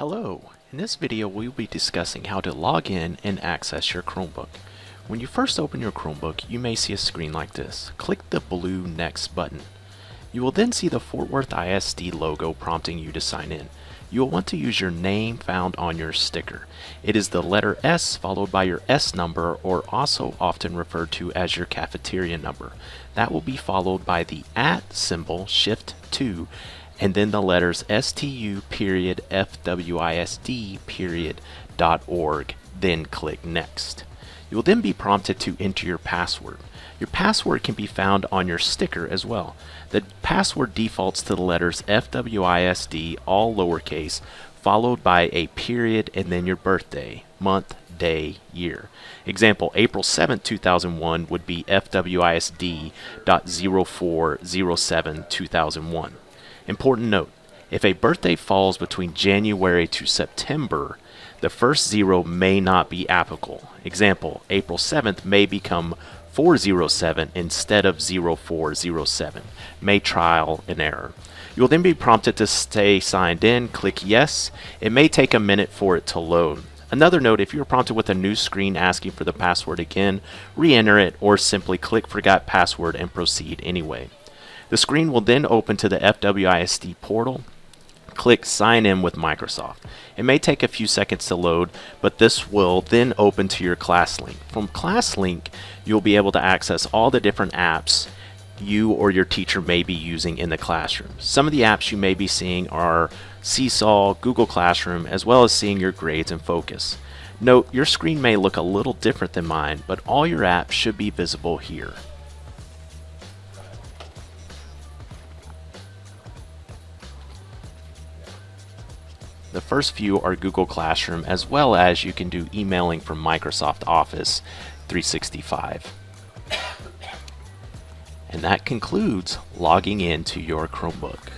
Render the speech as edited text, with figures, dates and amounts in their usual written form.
Hello, in this video we will be discussing how to log in and access your Chromebook. When you first open your Chromebook, you may see a screen like this. Click the blue Next button. You will then see the Fort Worth ISD logo prompting you to sign in. You will want to use your name found on your sticker. It is the letter S followed by your S number, or also often referred to as your cafeteria number. That will be followed by the @ symbol, Shift 2, and then the letters STU period FWISD period .org, then click Next. You will then be prompted to enter your password. Your password can be found on your sticker as well. The password defaults to the letters FWISD, all lowercase, followed by a period and then your birthday, month, day, year. Example, April 7, 2001 would be FWISD.0407/2001. Important note, if a birthday falls between January to September, the first zero may not be applicable. Example, April 7th may become 407 instead of 0407. May trial and error. You will then be prompted to stay signed in. Click Yes. It may take a minute for it to load. Another note, if you are prompted with a new screen asking for the password again, re-enter it or simply click Forgot Password and proceed anyway. The screen will then open to the FWISD portal. Click Sign In with Microsoft. It may take a few seconds to load, but this will then open to your ClassLink. From ClassLink, you'll be able to access all the different apps you or your teacher may be using in the classroom. Some of the apps you may be seeing are Seesaw, Google Classroom, as well as seeing your grades and focus. Note, your screen may look a little different than mine, but all your apps should be visible here. The first few are Google Classroom, as well as you can do emailing from Microsoft Office 365. And that concludes logging into your Chromebook.